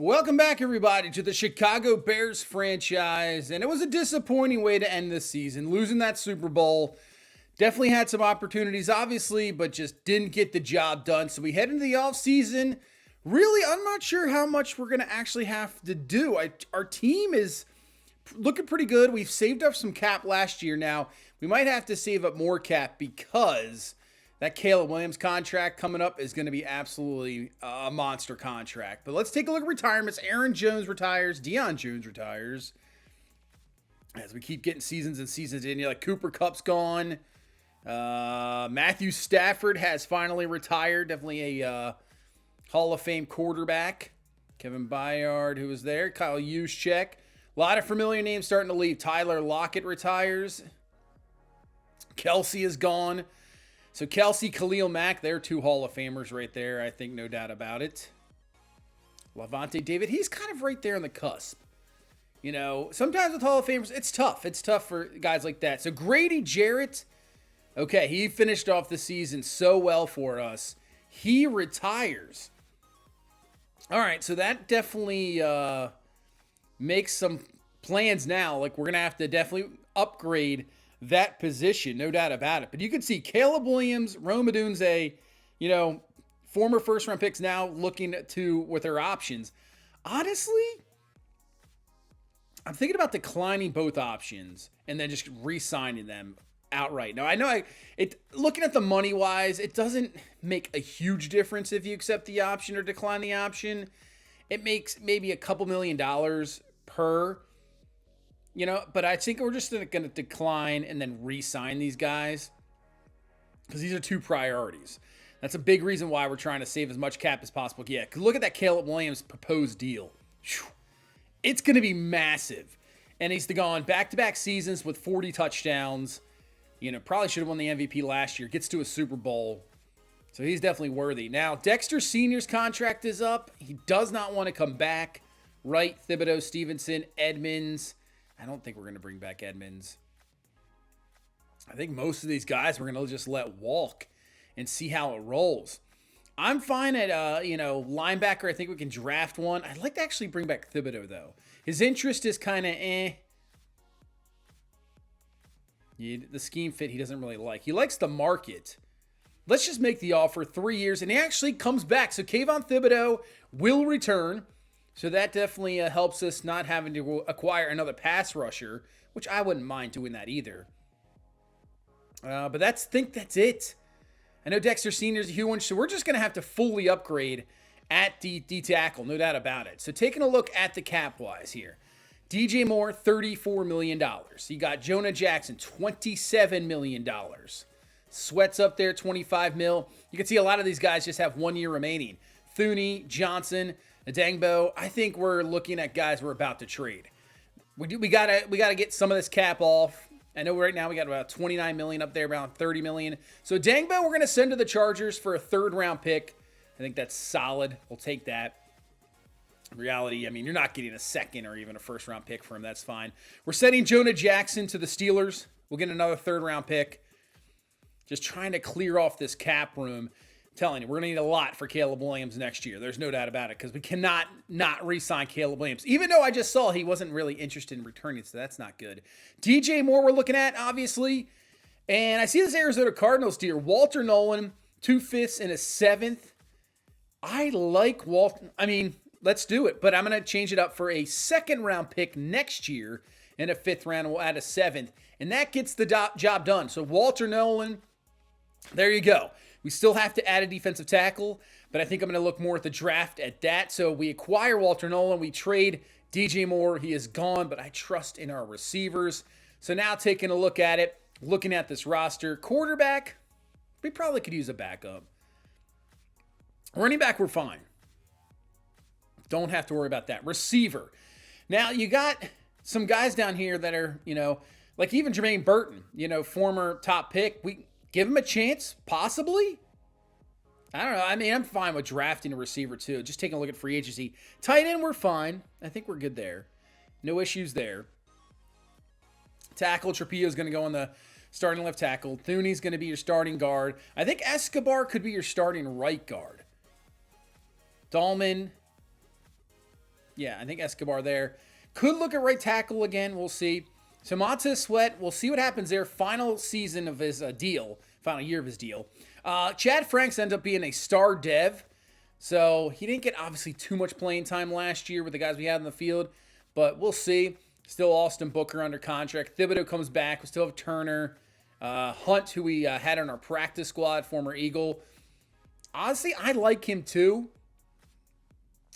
Welcome back, everybody, to the Chicago Bears franchise. And it was a disappointing way to end this season. Losing that Super Bowl. Definitely had some opportunities, obviously, but just didn't get the job done. So we head into the offseason. Really, I'm not sure how much we're going to actually have to do. Our team is looking pretty good. We've saved up some cap last year now. We might have to save up more cap because that Caleb Williams contract coming up is going to be absolutely a monster contract. But let's take a look at retirements. Aaron Jones retires. Deion Jones retires. As we keep getting seasons and seasons in, like Cooper Kupp's gone. Matthew Stafford has finally retired. Definitely a Hall of Fame quarterback. Kevin Byard, who was there. Kyle Juszczyk. A lot of familiar names starting to leave. Tyler Lockett retires. Kelsey is gone. So Kelsey, Khalil Mack, they're two Hall of Famers right there. I think no doubt about it. Lavonte David, he's kind of right there on the cusp. You know, sometimes with Hall of Famers, it's tough. It's tough for guys like that. So Grady Jarrett, okay, he finished off the season so well for us. He retires. All right, so that definitely makes some plans now. Like, we're going to have to definitely upgrade that position, no doubt about it. But you can see Caleb Williams, Rome Odunze, former first-round picks now looking to with their options. Honestly, I'm thinking about declining both options and then just re-signing them outright. Now, I know looking at the money-wise, it doesn't make a huge difference if you accept the option or decline the option. It makes maybe a couple $1 million per. But I think we're just going to decline and then re-sign these guys because these are two priorities. That's a big reason why we're trying to save as much cap as possible. Yeah, because look at that Caleb Williams proposed deal. Whew. It's going to be massive. And he's gone back-to-back seasons with 40 touchdowns. Probably should have won the MVP last year. Gets to a Super Bowl. So he's definitely worthy. Now, Dexter Sr.'s contract is up. He does not want to come back. Wright, Thibodeau, Stevenson, Edmonds. I don't think we're going to bring back Edmonds. I think most of these guys we're going to just let walk and see how it rolls. I'm fine at, linebacker. I think we can draft one. I'd like to actually bring back Thibodeau, though. His interest is kind of the scheme fit he doesn't really like. He likes the market. Let's just make the offer 3 years, and he actually comes back. So Kayvon Thibodeau will return. So that definitely helps us not having to acquire another pass rusher, which I wouldn't mind doing that either. But I think that's it. I know Dexter Sr. is a huge one, so we're just going to have to fully upgrade at D tackle, no doubt about it. So taking a look at the cap-wise here. DJ Moore, $34 million. You got Jonah Jackson, $27 million. Sweat's up there, $25 mil. You can see a lot of these guys just have 1 year remaining. Thuney, Johnson, Adangbo, I think we're looking at guys we're about to trade. We gotta get some of this cap off. I know right now we got about 29 million up there, around 30 million. So Adangbo, we're gonna send to the Chargers for a 3rd round pick. I think that's solid. We'll take that. In reality, you're not getting a 2nd or even a 1st round pick for him. That's fine. We're sending Jonah Jackson to the Steelers. We'll get another 3rd round pick. Just trying to clear off this cap room. Telling you, we're going to need a lot for Caleb Williams next year. There's no doubt about it because we cannot not re-sign Caleb Williams. Even though I just saw he wasn't really interested in returning, so that's not good. DJ Moore we're looking at, obviously. And I see this Arizona Cardinals deal. Walter Nolan, 2 5ths and a 7th. I like Walter. Let's do it. But I'm going to change it up for a 2nd round pick next year and a 5th round. We'll add a 7th. And that gets the job done. So Walter Nolan, there you go. We still have to add a defensive tackle, but I think I'm going to look more at the draft at that. So we acquire Walter Nolan. We trade DJ Moore. He is gone, but I trust in our receivers. So now taking a look at it, looking at this roster. Quarterback, we probably could use a backup. Running back, we're fine. Don't have to worry about that. Receiver. Now, you got some guys down here that are, like even Jermaine Burton, former top pick. We give him a chance, possibly. I don't know. I'm fine with drafting a receiver too. Just taking a look at free agency. Tight end, we're fine. I think we're good there. No issues there. Tackle, Trapillo is going to go on the starting left tackle. Thuney's going to be your starting guard. I think Escobar could be your starting right guard. Dahlman. Yeah, I think Escobar there. Could look at right tackle again. We'll see. So Montez Sweat, we'll see what happens there. Final season of his deal. Final year of his deal. Chad Franks ended up being a star dev. So he didn't get obviously too much playing time last year with the guys we had in the field. But we'll see. Still Austin Booker under contract. Thibodeau comes back. We still have Turner. Hunt, who we had on our practice squad, former Eagle. Honestly, I like him too.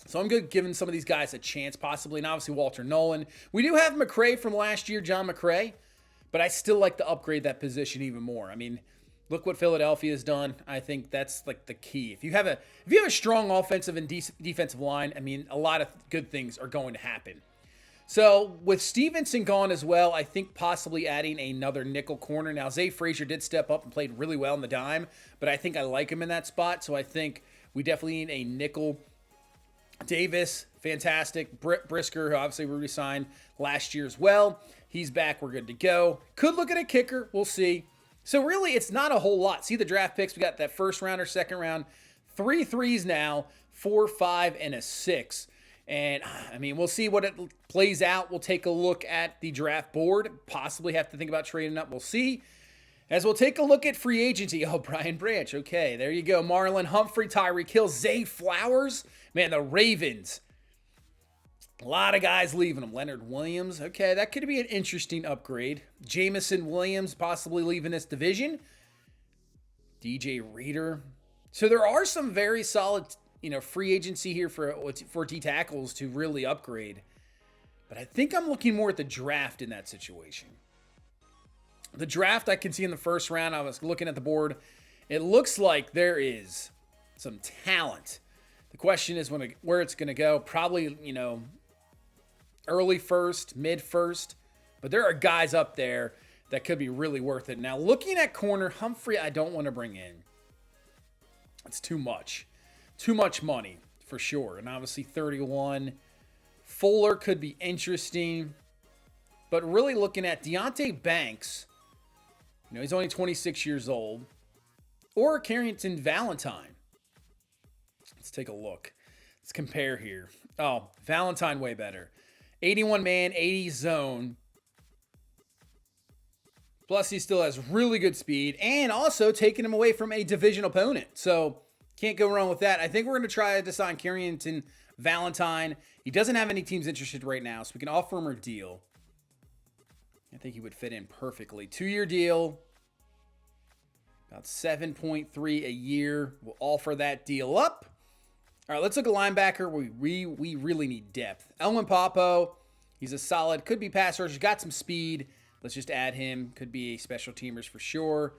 So I'm good giving some of these guys a chance possibly. And obviously Walter Nolan. We do have McCray from last year, John McCray. But I still like to upgrade that position even more. I mean, look what Philadelphia has done. I think that's like the key. If you have a strong offensive and defensive line, I mean, a lot of good things are going to happen. So with Stevenson gone as well, I think possibly adding another nickel corner. Now, Zay Frazier did step up and played really well in the dime, but I think I like him in that spot. So I think we definitely need a nickel. Davis, fantastic. Brisker, who obviously we re-signed last year as well. He's back. We're good to go. Could look at a kicker. We'll see. So really, it's not a whole lot. See the draft picks. We got that first round or second round. 3 threes now, 4, 5, and a 6. And, I mean, we'll see what it plays out. We'll take a look at the draft board. Possibly have to think about trading up. We'll see. As we'll take a look at free agency. Oh, Brian Branch. Okay, there you go. Marlon Humphrey, Tyreek Hill, Zay Flowers. Man, the Ravens. A lot of guys leaving them. Leonard Williams. Okay, that could be an interesting upgrade. Jamison Williams possibly leaving this division. DJ Reader. So there are some very solid, free agency here for D tackles to really upgrade. But I think I'm looking more at the draft in that situation. The draft I can see in the first round. I was looking at the board. It looks like there is some talent. The question is where it's going to go. Probably, early first, mid first. But there are guys up there that could be really worth it. Now, looking at corner, Humphrey, I don't want to bring in. It's too much. Too much money, for sure. And obviously 31. Fuller could be interesting. But really looking at Deonte Banks. He's only 26 years old. Or Carrington Valentine. Let's take a look. Let's compare here. Oh, Valentine way better. 81 man, 80 zone. Plus, he still has really good speed. And also taking him away from a division opponent. So, can't go wrong with that. I think we're going to try to sign Carrington Valentine. He doesn't have any teams interested right now, so we can offer him a deal. I think he would fit in perfectly. 2-year deal. About 7.3 a year. We'll offer that deal up. All right, let's look at linebacker. We really need depth. Elwin Papo, he's a solid, could be pass rusher, got some speed. Let's just add him. Could be a special teamers for sure.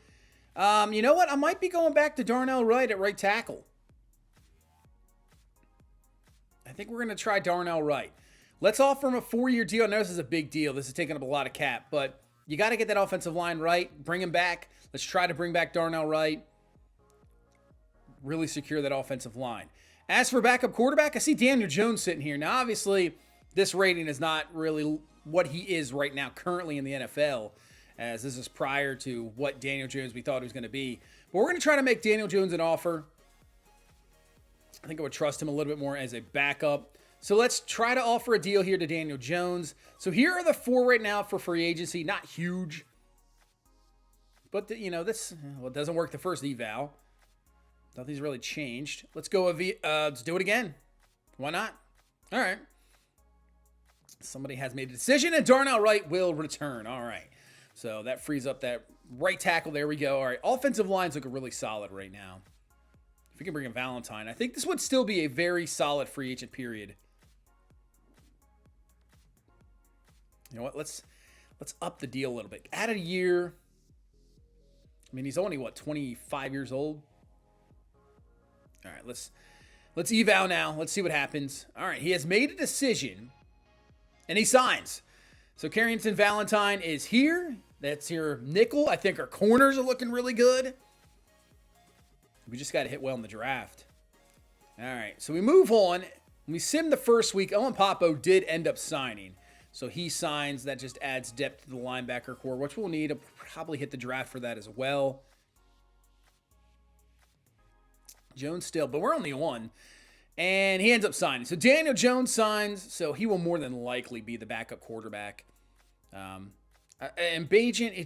You know what? I might be going back to Darnell Wright at right tackle. I think we're going to try Darnell Wright. Let's offer him a 4-year deal. I know this is a big deal. This is taking up a lot of cap, but you got to get that offensive line right. Bring him back. Let's try to bring back Darnell Wright. Really secure that offensive line. As for backup quarterback, I see Daniel Jones sitting here. Now, obviously, this rating is not really what he is right now currently in the NFL, as this is prior to what Daniel Jones we thought he was going to be. But we're going to try to make Daniel Jones an offer. I think I would trust him a little bit more as a backup. So let's try to offer a deal here to Daniel Jones. So here are the 4 right now for free agency. Not huge. But, this it doesn't work the first eval. Nothing's really changed. Let's go. Let's do it again. Why not? All right. Somebody has made a decision, and Darnell Wright will return. All right. So that frees up that right tackle. There we go. All right. Offensive lines look really solid right now. If we can bring in Valentine, I think this would still be a very solid free agent period. You know what? Let's up the deal a little bit. Add a year. I mean, he's only, 25 years old? All right, let's eval now. Let's see what happens. All right, he has made a decision, and he signs. So Carrington Valentine is here. That's your nickel. I think our corners are looking really good. We just got to hit well in the draft. All right, so we move on. When we sim the first week, Owen Papo did end up signing. So he signs. That just adds depth to the linebacker core, which we'll need to probably hit the draft for that as well. Jones still, but we're only one. And he ends up signing. So Daniel Jones signs, so he will more than likely be the backup quarterback. And Bagent, he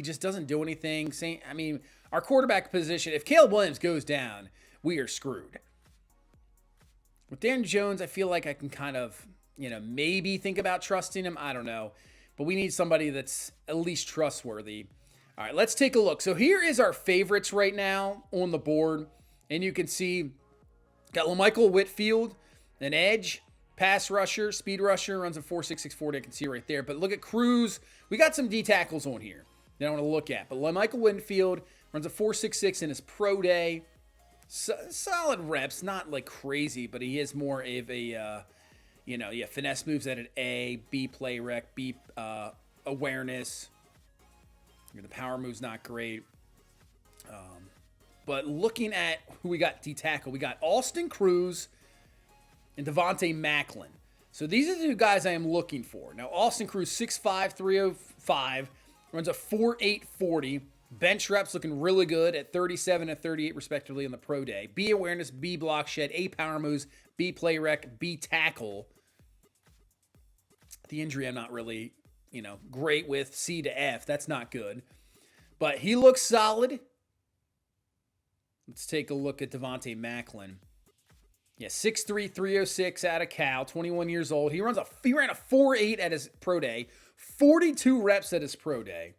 just doesn't do anything. I mean, our quarterback position, if Caleb Williams goes down, we are screwed. With Daniel Jones, I feel like I can kind of, maybe think about trusting him. I don't know. But we need somebody that's at least trustworthy. All right, let's take a look. So here is our favorites right now on the board. And you can see, got LaMichael Whitfield, an edge, pass rusher, speed rusher, runs a 4.66 40. I can see right there. But look at Cruz. We got some D tackles on here that I want to look at. But LaMichael Whitfield runs a 4.66 in his pro day. Solid reps, not like crazy, but he is more of a, finesse moves at an A, B play rec, B awareness. The power move's not great. But looking at who we got D tackle, we got Austin Cruz and Devontae Macklin. So these are the two guys I am looking for. Now, Austin Cruz, 6'5", 305, runs a 4.8 40. Bench reps looking really good at 37 and 38 respectively on the pro day. B awareness, B block shed, A power moves, B play rec, B tackle. The injury I'm not really, great with. C to F. That's not good. But he looks solid. Let's take a look at Devontae Macklin. Yeah, 6'3", 306 out of Cal, 21 years old. He ran a 4.8 at his pro day, 42 reps at his pro day.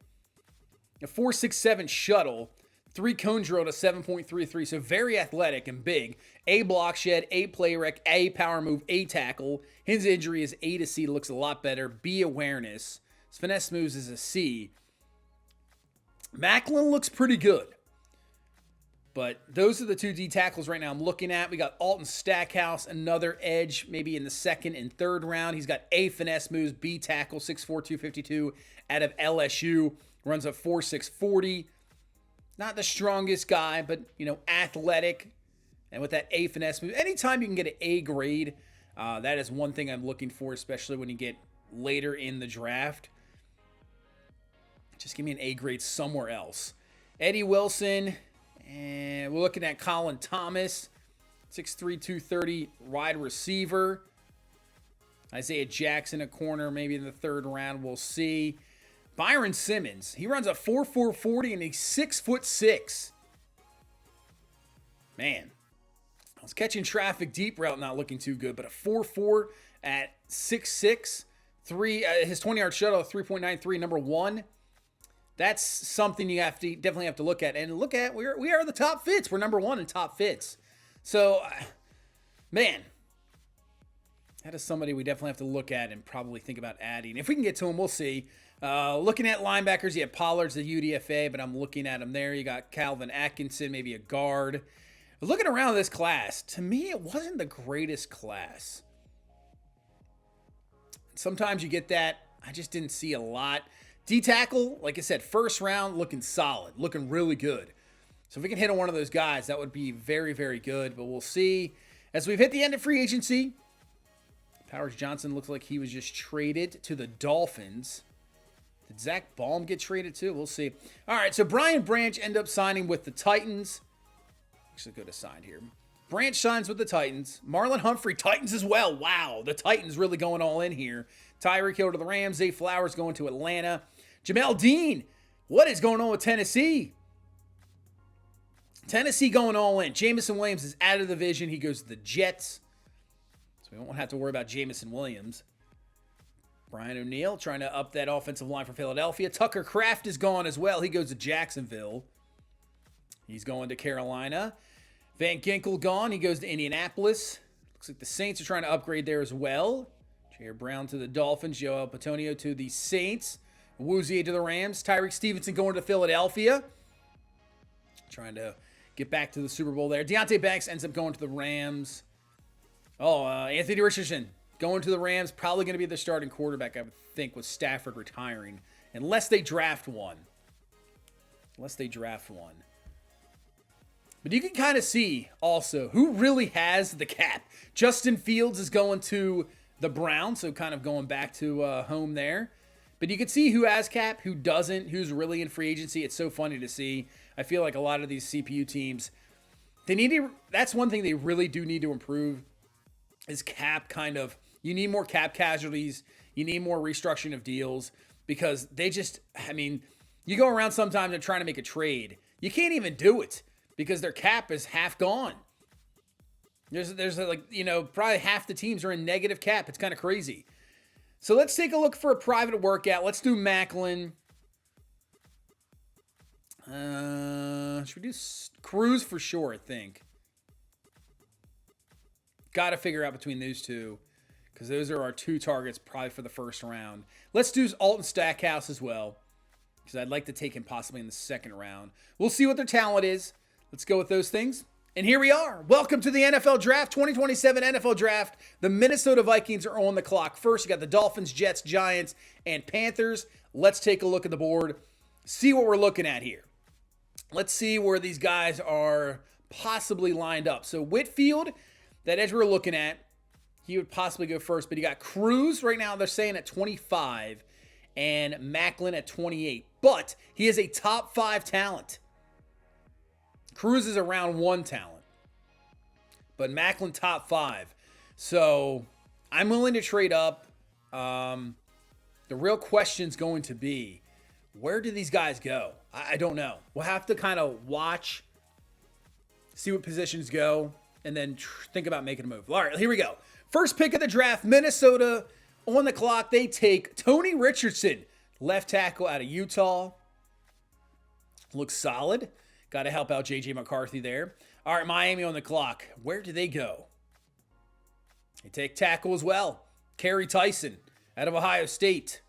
A 4.67 shuttle, 3 cone drill to 7.33. So very athletic and big. A block shed, A play rec, A power move, A tackle. His injury is A to C, looks a lot better. B awareness. His finesse moves is a C. Macklin looks pretty good. But those are the two D tackles right now I'm looking at. We got Alton Stackhouse, another edge, maybe in the second and third round. He's got A finesse moves, B tackle, 6'4", 252 out of LSU. Runs a 4.6 40. Not the strongest guy, but, athletic. And with that A finesse move, anytime you can get an A grade, that is one thing I'm looking for, especially when you get later in the draft. Just give me an A grade somewhere else. Eddie Wilson, and we're looking at Colin Thomas, 6'3", 230, wide receiver. Isaiah Jackson, a corner, maybe in the third round, we'll see. Byron Simmons, he runs a 4.4 40 and he's 6'6". Man, I was catching traffic deep route, not looking too good, but a 4.4 at 6'6", his 20-yard shuttle, 3.93, number one. That's something you definitely have to look at. And look at, we are the top fits. We're number one in top fits. So, man, that is somebody we definitely have to look at and probably think about adding. If we can get to him, we'll see. Looking at linebackers, you have Pollard's the UDFA, but I'm looking at him there. You got Calvin Atkinson, maybe a guard. Looking around this class, to me, it wasn't the greatest class. Sometimes you get that. I just didn't see a lot. D-tackle, like I said, first round, looking solid, looking really good. So if we can hit on one of those guys, that would be very, very good. But we'll see. As we've hit the end of free agency, Powers Johnson looks like he was just traded to the Dolphins. Did Zach Baum get traded too? We'll see. All right, so Brian Branch ended up signing with the Titans. Actually, go to sign here. Branch signs with the Titans. Marlon Humphrey, Titans as well. Wow, the Titans really going all in here. Tyreek Hill to the Rams. Zay Flowers going to Atlanta. Jamel Dean, what is going on with Tennessee? Tennessee going all in. Jameson Williams is out of the division. He goes to the Jets. So we won't have to worry about Jameson Williams. Brian O'Neill trying to up that offensive line for Philadelphia. Tucker Kraft is gone as well. He goes to Jacksonville. He's going to Carolina. Van Ginkel gone. He goes to Indianapolis. Looks like the Saints are trying to upgrade there as well. Jair Brown to the Dolphins. Joel Patonio to the Saints. Woozier to the Rams. Tyreek Stevenson going to Philadelphia. Trying to get back to the Super Bowl there. Deonte Banks ends up going to the Rams. Anthony Richardson going to the Rams. Probably going to be the starting quarterback, I would think, with Stafford retiring. Unless they draft one. But you can kind of see also who really has the cap. Justin Fields is going to the Browns, so kind of going back to home there. But you can see who has cap, who doesn't, who's really in free agency. It's so funny to see. I feel like a lot of these CPU teams, that's one thing they really do need to improve. is cap kind of, you need more cap casualties. You need more restructuring of deals because they just, I mean, you go around sometimes and trying to make a trade. You can't even do it because their cap is half gone. There's like, you know, probably half the teams are in negative cap. It's kind of crazy. So let's take a look for a private workout. Let's do Macklin. Should we do Cruz for sure, I think. Got to figure out between those two because those are our two targets probably for the first round. Let's do Alton Stackhouse as well because I'd like to take him possibly in the second round. We'll see what their talent is. Let's go with those things. And here we are. Welcome to the NFL Draft, 2027 NFL Draft. The Minnesota Vikings are on the clock. First, you got the Dolphins, Jets, Giants, and Panthers. Let's take a look at the board, see what we're looking at here. Let's see where these guys are possibly lined up. So Whitfield, that edge we're looking at, he would possibly go first, but you got Cruz right now, they're saying at 25, and Macklin at 28. But he is a top 5 talent. Cruz is a round 1 talent, but Macklin top 5. So I'm willing to trade up. The real question's going to be, where do these guys go? I don't know. We'll have to kind of watch, see what positions go, and then think about making a move. All right, here we go. First pick of the draft, Minnesota on the clock. They take Tony Richardson, left tackle out of Utah. Looks solid. Got to help out J.J. McCarthy there. All right, Miami on the clock. Where do they go? They take tackle as well. Kerry Tyson out of Ohio State.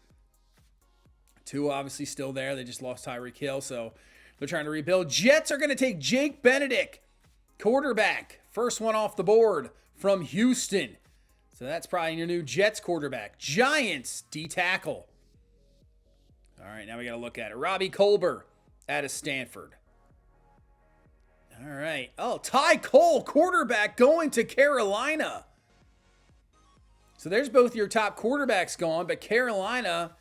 Two obviously still there. They just lost Tyreek Hill, so they're trying to rebuild. Jets are going to take Jake Benedict, quarterback. First one off the board from Houston. So that's probably your new Jets quarterback. Giants, D-tackle. All right, now we got to look at it. Robbie Colbert out of Stanford. All right. Oh, Ty Cole, quarterback, going to Carolina. So there's both your top quarterbacks gone, but Carolina,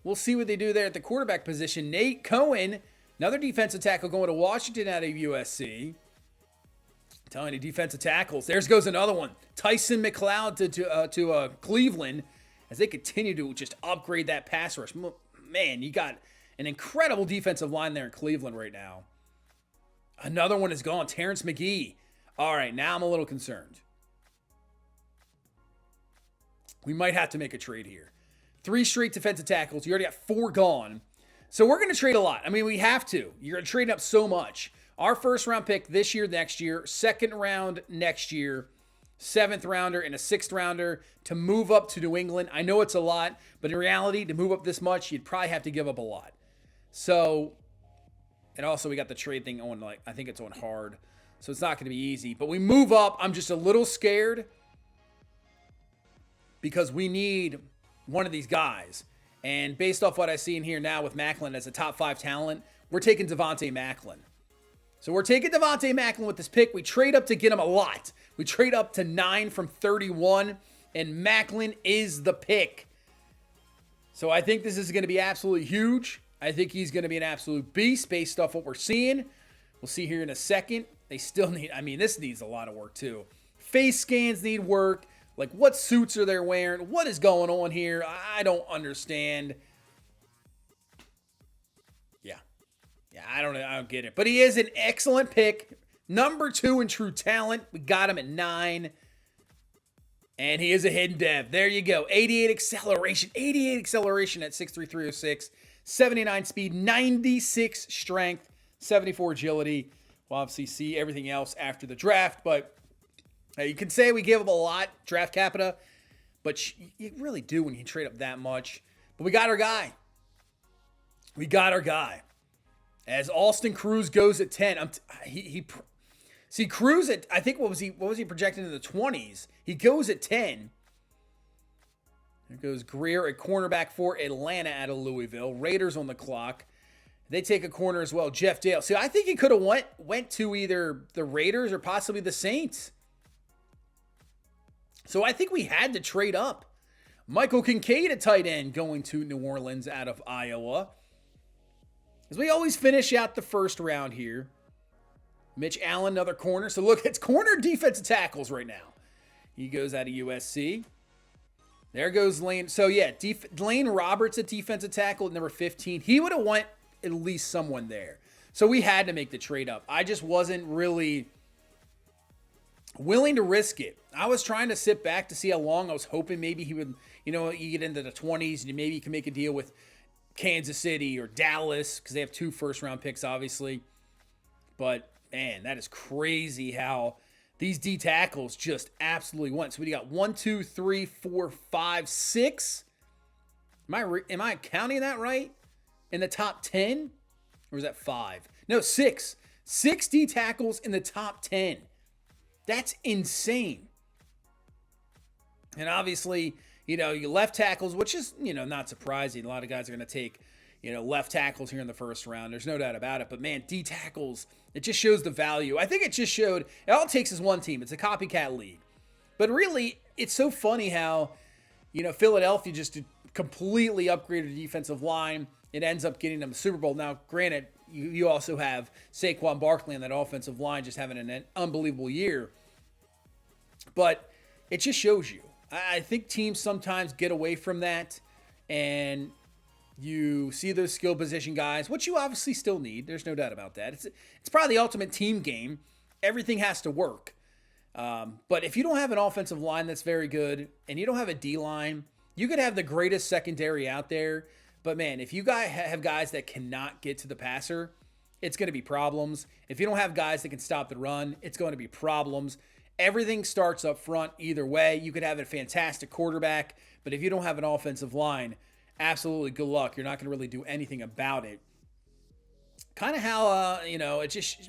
we'll see what they do there at the quarterback position. Nate Cohen, another defensive tackle going to Washington out of USC. I'm telling you, defensive tackles. There goes another one. Tyson McLeod to Cleveland as they continue to just upgrade that pass rush. Man, you got an incredible defensive line there in Cleveland right now. Another one is gone. Terrence McGee. All right, now I'm a little concerned. We might have to make a trade here. 3 straight defensive tackles. You already got 4 gone. So we're going to trade a lot. I mean, we have to. You're going to trade up so much. Our first round pick this year, next year, second round next year, 7th rounder, and a 6th rounder to move up to New England. I know it's a lot, but in reality, to move up this much, you'd probably have to give up a lot. So, and also we got the trade thing on, like, I think it's on hard. So it's not going to be easy. But we move up. I'm just a little scared because we need one of these guys. And based off what I see in here now with Macklin as a top 5 talent, we're taking Devontae Macklin. So we're taking Devontae Macklin with this pick. We trade up to get him a lot. We trade up to 9 from 31, and Macklin is the pick. So I think this is going to be absolutely huge. I think he's going to be an absolute beast based off what we're seeing. We'll see here in a second. They still need, I mean, this needs a lot of work too. Face scans need work. Like, what suits are they wearing? What is going on here? I don't understand. Yeah, I don't get it. But he is an excellent pick. Number 2 in true talent. We got him at 9. And he is a hidden dev. There you go. 88 acceleration. 88 acceleration at 6'3", 306. 79 speed. 96 strength. 74 agility. We'll obviously see everything else after the draft. But you can say we give him a lot, draft capita. But you really do when you trade up that much. But we got our guy. We got our guy. As Austin Cruz goes at 10, see Cruz at, I think what was he projected in the 20s? He goes at 10. There goes Greer at cornerback for Atlanta out of Louisville. Raiders on the clock. They take a corner as well. Jeff Dale. See, I think he could have went to either the Raiders or possibly the Saints. So I think we had to trade up. Michael Kincaid at tight end going to New Orleans out of Iowa. As we always finish out the first round here. Mitch Allen, another corner. So look, it's corner defensive tackles right now. He goes out of USC. There goes Lane. So, yeah, Lane Roberts at defensive tackle at number 15. He would have went at least someone there. So we had to make the trade up. I just wasn't really willing to risk it. I was trying to sit back to see how long. I was hoping maybe he would, you get into the 20s and maybe you can make a deal with Kansas City or Dallas because they have 2 first-round picks, obviously. But, man, that is crazy how these D tackles just absolutely went. So we got 1, 2, 3, 4, 5, 6. Am I counting that right? In the top 10? Or is that 5? No, 6. 6 D tackles in the top 10. That's insane. And obviously, your left tackles, which is, not surprising. A lot of guys are going to take, left tackles here in the first round. There's no doubt about it. But, man, D tackles, it just shows the value. I think it just showed, all it takes is one team. It's a copycat league. But really, it's so funny how, Philadelphia just completely upgraded the defensive line. It ends up getting them a Super Bowl. Now, granted, you also have Saquon Barkley on that offensive line just having an unbelievable year. But it just shows you. I think teams sometimes get away from that, and you see those skill position guys, which you obviously still need. There's no doubt about that. It's probably the ultimate team game. Everything has to work. But if you don't have an offensive line that's very good, and you don't have a D-line, you could have the greatest secondary out there. But, man, if you guys have guys that cannot get to the passer, it's going to be problems. If you don't have guys that can stop the run, it's going to be problems. Everything starts up front either way. You could have a fantastic quarterback, but if you don't have an offensive line, absolutely good luck. You're not going to really do anything about it. Kind of how,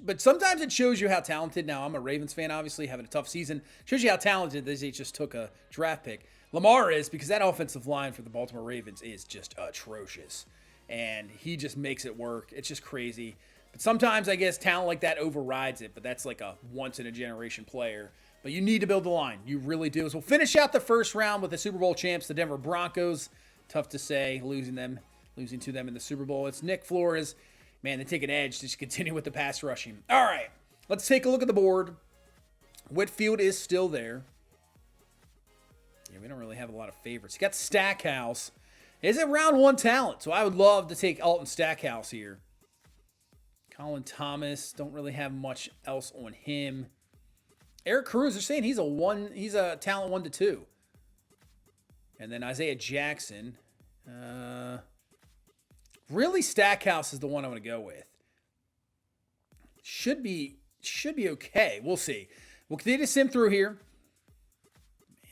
but sometimes it shows you how talented. Now, I'm a Ravens fan, obviously, having a tough season. Shows you how talented they just took a draft pick. Lamar is, because that offensive line for the Baltimore Ravens is just atrocious. And he just makes it work. It's just crazy. But sometimes, I guess, talent like that overrides it. But that's like a once-in-a-generation player. But you need to build the line. You really do. So we'll finish out the first round with the Super Bowl champs, the Denver Broncos. Tough to say, losing to them in the Super Bowl. It's Nick Flores. Man, they take an edge to just continue with the pass rushing. All right, let's take a look at the board. Whitfield is still there. Yeah, we don't really have a lot of favorites. You got Stackhouse. Is it round 1 talent? So I would love to take Alton Stackhouse here. Colin Thomas, don't really have much else on him. Eric Cruz, they're saying he's a talent 1 to 2. And then Isaiah Jackson. Really, Stackhouse is the one I'm going to go with. Should be okay. We'll see. We'll continue to sim through here.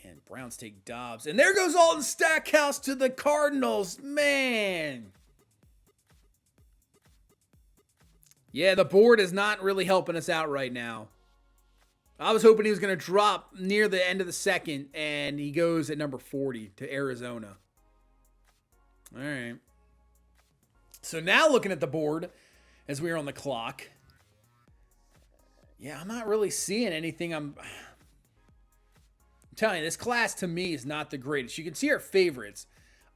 Man, Browns take Dobbs. And there goes Alton Stackhouse to the Cardinals. Man. Yeah, the board is not really helping us out right now. I was hoping he was going to drop near the end of the second, and he goes at number 40 to Arizona. All right. So now looking at the board as we are on the clock. Yeah, I'm not really seeing anything. I'm telling you, this class to me is not the greatest. You can see our favorites.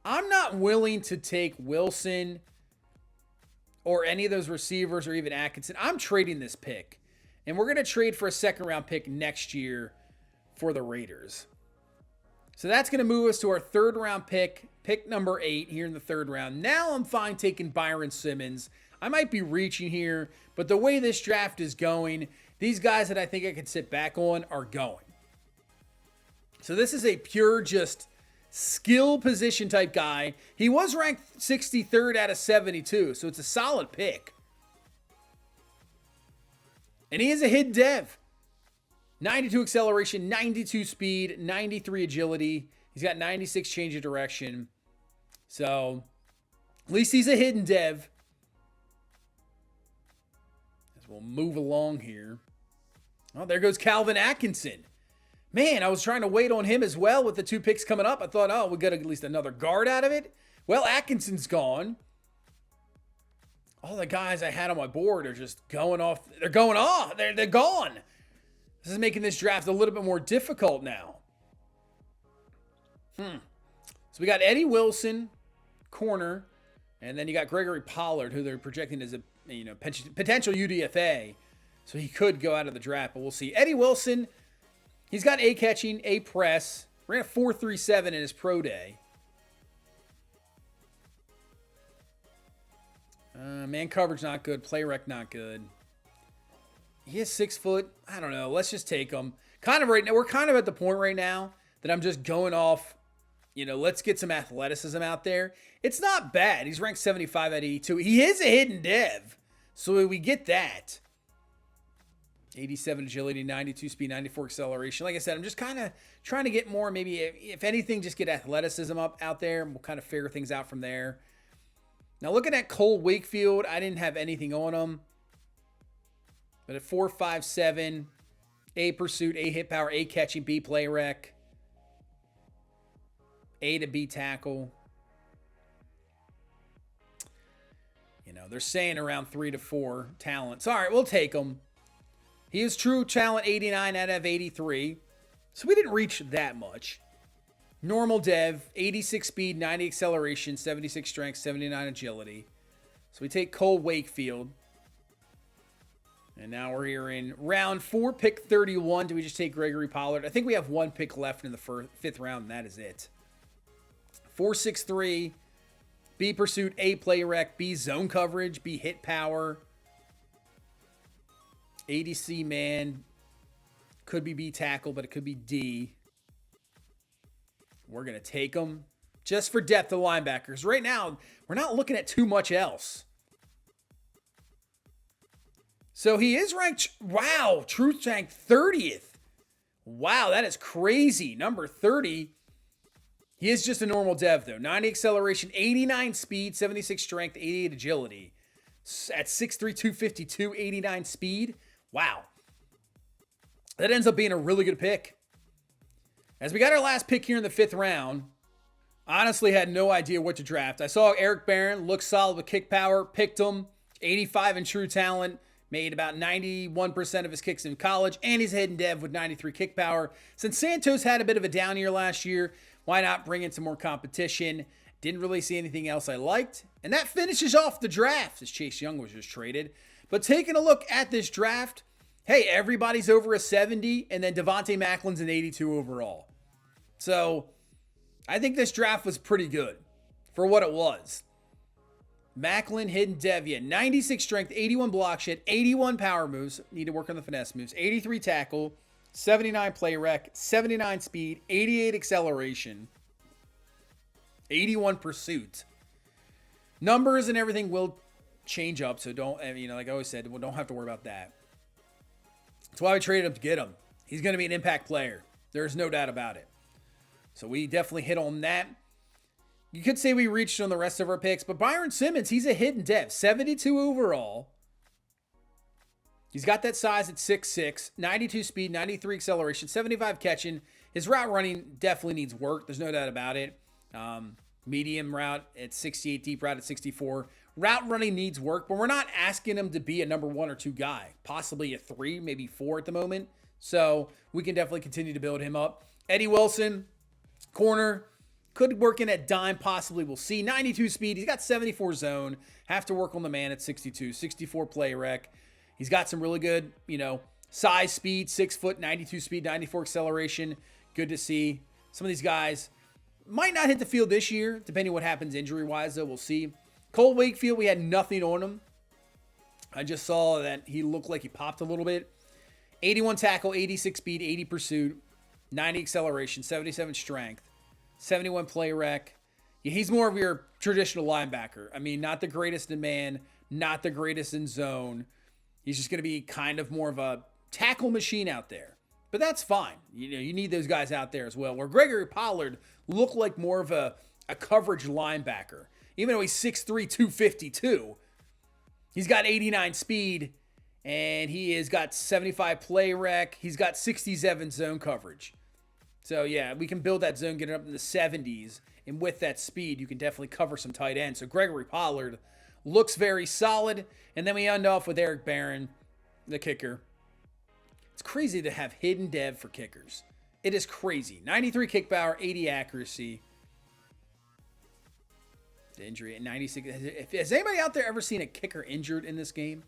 I'm not willing to take Wilson or any of those receivers or even Atkinson. I'm trading this pick. And we're going to trade for a second-round pick next year for the Raiders. So that's going to move us to our third-round pick number 8 here in the third round. Now I'm fine taking Byron Simmons. I might be reaching here, but the way this draft is going, these guys that I think I could sit back on are going. So this is a pure just skill position type guy. He was ranked 63rd out of 72, so it's a solid pick. And he is a hidden dev. 92 acceleration, 92 speed, 93 agility. He's got 96 change of direction. So, at least he's a hidden dev. As we'll move along here. Oh, there goes Calvin Atkinson. Man, I was trying to wait on him as well with the 2 picks coming up. I thought, oh, we got at least another guard out of it. Well, Atkinson's gone. All the guys I had on my board are just going off. They're going off. They're gone. This is making this draft a little bit more difficult now. So we got Eddie Wilson, corner, and then you got Gregory Pollard, who they're projecting as a potential UDFA. So he could go out of the draft, but we'll see. Eddie Wilson, He's got A catching, A press. Ran a 4.37 in his pro day. Man coverage not good. Play rec not good. He is 6 foot. I don't know. Let's just take him. Kind of right now. We're kind of at the point right now that I'm just going off. Let's get some athleticism out there. It's not bad. He's ranked 75 at 82. He is a hidden dev. So we get that. 87 agility, 92 speed, 94 acceleration. Like I said, I'm just kind of trying to get more, maybe, if anything, just get athleticism up out there, and we'll kind of figure things out from there. Now, looking at Cole Wakefield, I didn't have anything on him. But at 4.57, A pursuit, A hit power, A catching, B play rec, A to B tackle. They're saying around 3 to 4 talents. All right, we'll take him. He is true talent 89 out of 83. So we didn't reach that much. Normal dev, 86 speed, 90 acceleration, 76 strength, 79 agility. So we take Cole Wakefield. And now we're here in round 4, pick 31. Do we just take Gregory Pollard? I think we have one pick left in the 5th round, and that is it. 4.63, B pursuit, A play rec, B zone coverage, B hit power. ADC man. Could be B tackle, but it could be D. We're going to take him just for depth of linebackers. Right now, we're not looking at too much else. So he is ranked, wow, truth ranked 30th. Wow, that is crazy. Number 30. He is just a normal dev, though. 90 acceleration, 89 speed, 76 strength, 88 agility. At 6'3", 252, 89 speed. Wow. That ends up being a really good pick. As we got our last pick here in the 5th round, honestly had no idea what to draft. I saw Eric Barron look solid with kick power, picked him, 85 in true talent, made about 91% of his kicks in college, and he's a hidden dev with 93 kick power. Since Santos had a bit of a down year last year, why not bring in some more competition? Didn't really see anything else I liked. And that finishes off the draft as Chase Young was just traded. But taking a look at this draft, hey, everybody's over a 70, and then Devontae Macklin's an 82 overall. So I think this draft was pretty good for what it was. Macklin, hidden dev, 96 strength, 81 block shed, 81 power moves. Need to work on the finesse moves. 83 tackle, 79 play rec, 79 speed, 88 acceleration, 81 pursuit. Numbers and everything will change up, so don't, like I always said, we don't have to worry about that. That's why we traded him to get him. He's going to be an impact player. There's no doubt about it. So we definitely hit on that. You could say we reached on the rest of our picks, but Byron Simmons, he's a hidden dev, 72 overall. He's got that size at 6'6", 92 speed, 93 acceleration, 75 catching. His route running definitely needs work. There's no doubt about it. Medium route at 68, deep route at 64. Route running needs work, but we're not asking him to be a number 1 or 2 guy. Possibly a 3, maybe 4 at the moment. So we can definitely continue to build him up. Eddie Wilson, corner. Could work in at dime, possibly. We'll see. 92 speed. He's got 74 zone. Have to work on the man at 62. 64 play rec. He's got some really good, size, speed, 6 foot, 92 speed, 94 acceleration. Good to see. Some of these guys might not hit the field this year, depending what happens injury-wise, though. We'll see. Cole Wakefield, we had nothing on him. I just saw that he looked like he popped a little bit. 81 tackle, 86 speed, 80 pursuit, 90 acceleration, 77 strength, 71 play rec. Yeah, he's more of your traditional linebacker. I mean, not the greatest in man, not the greatest in zone. He's just going to be kind of more of a tackle machine out there. But that's fine. You need those guys out there as well. Where Gregory Pollard looked like more of a coverage linebacker. Even though he's 6'3", 252, he's got 89 speed, and he has got 75 play rec. He's got 67 zone coverage. So, yeah, we can build that zone, get it up in the 70s, and with that speed, you can definitely cover some tight ends. So, Gregory Pollard looks very solid. And then we end off with Eric Barron, the kicker. It's crazy to have hidden dev for kickers. It is crazy. 93 kick power, 80 accuracy. The injury at 96. Has anybody out there ever seen a kicker injured in this game?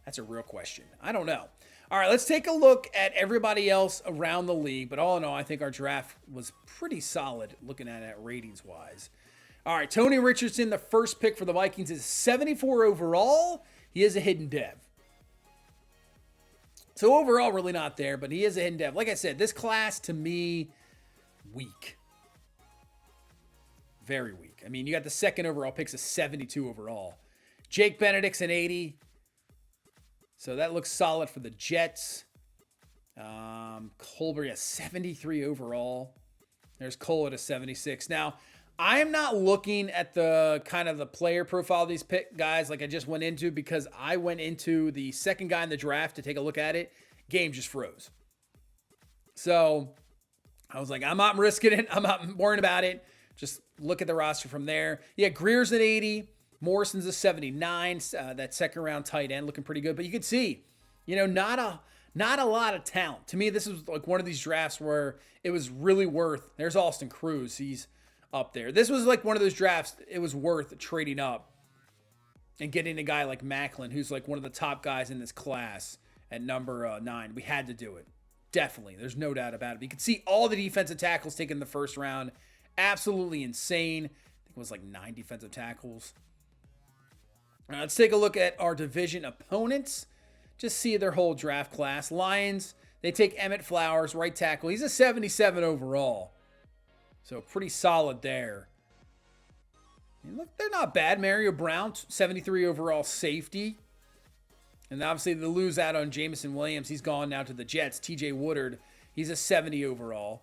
That's a real question. I don't know. All right, let's take a look at everybody else around the league. But all in all, I think our draft was pretty solid looking at it ratings-wise. All right, Tony Richardson, the first pick for the Vikings, is 74 overall. He is a hidden dev. So overall, really not there, but he is a hidden dev. Like I said, this class, to me, weak. Very weak. I mean, you got the second overall pick's a 72 overall. Jake Benedict's an 80. So that looks solid for the Jets. Colbury a 73 overall. There's Cole at a 76. Now, I am not looking at the kind of the player profile of these pick guys like I just went into, because I went into the second guy in the draft to take a look at it. Game just froze. So I was like, I'm not risking it. I'm not worrying about it. Just look at the roster from there. Yeah, Greer's at 80. Morrison's a 79. That second round tight end looking pretty good. But you can see, not a lot of talent. To me, this was like one of these drafts where it was really worth. There's Austin Cruz. He's up there. This was like one of those drafts. It was worth trading up and getting a guy like Macklin, who's like one of the top guys in this class at number 9. We had to do it. Definitely. There's no doubt about it. But you can see all the defensive tackles taken in the first round. Absolutely insane. I think it was like 9 defensive tackles. Let's take a look at our division opponents. Just see their whole draft class. Lions, they take Emmett Flowers, right tackle. He's a 77 overall. So pretty solid there. And look, they're not bad. Mario Brown, 73 overall safety. And obviously they lose out on Jameson Williams. He's gone now to the Jets. TJ Woodard, he's a 70 overall.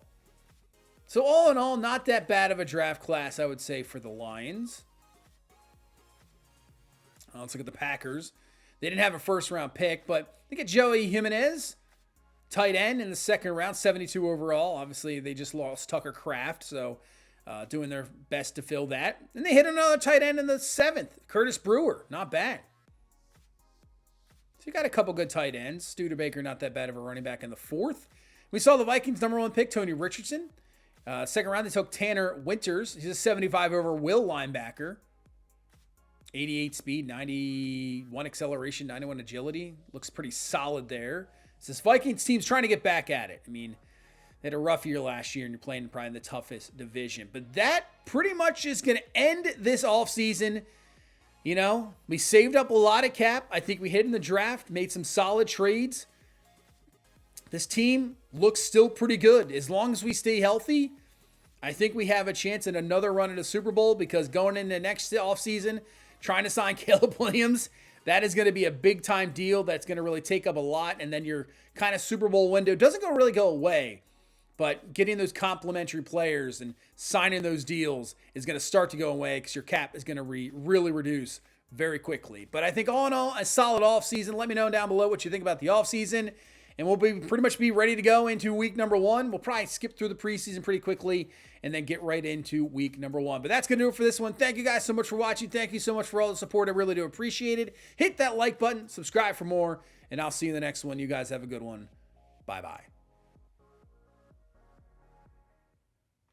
So all in all, not that bad of a draft class, I would say, for the Lions. Let's look at the Packers. They didn't have a first-round pick, but they get Joey Jimenez, tight end in the second round, 72 overall. Obviously, they just lost Tucker Kraft, so doing their best to fill that. And they hit another tight end in the 7th, Curtis Brewer. Not bad. So you got a couple good tight ends. Studebaker, not that bad of a running back in the 4th. We saw the Vikings' number 1 pick, Tony Richardson. Second round, they took Tanner Winters. He's a 75 over will linebacker. 88 speed, 91 acceleration, 91 agility. Looks pretty solid there. So this Vikings team's trying to get back at it. I mean, they had a rough year last year, and you're playing probably in the toughest division. But that pretty much is going to end this offseason. We saved up a lot of cap. I think we hit in the draft, made some solid trades. This team looks still pretty good. As long as we stay healthy, I think we have a chance at another run at a Super Bowl, because going into next offseason, trying to sign Caleb Williams, that is going to be a big-time deal. That's going to really take up a lot. And then your kind of Super Bowl window doesn't really go away. But getting those complimentary players and signing those deals is going to start to go away, because your cap is going to really reduce very quickly. But I think all in all, a solid offseason. Let me know down below what you think about the offseason. And we'll pretty much be ready to go into week number 1. We'll probably skip through the preseason pretty quickly and then get right into week number 1. But that's going to do it for this one. Thank you guys so much for watching. Thank you so much for all the support. I really do appreciate it. Hit that like button, subscribe for more, and I'll see you in the next one. You guys have a good one. Bye-bye.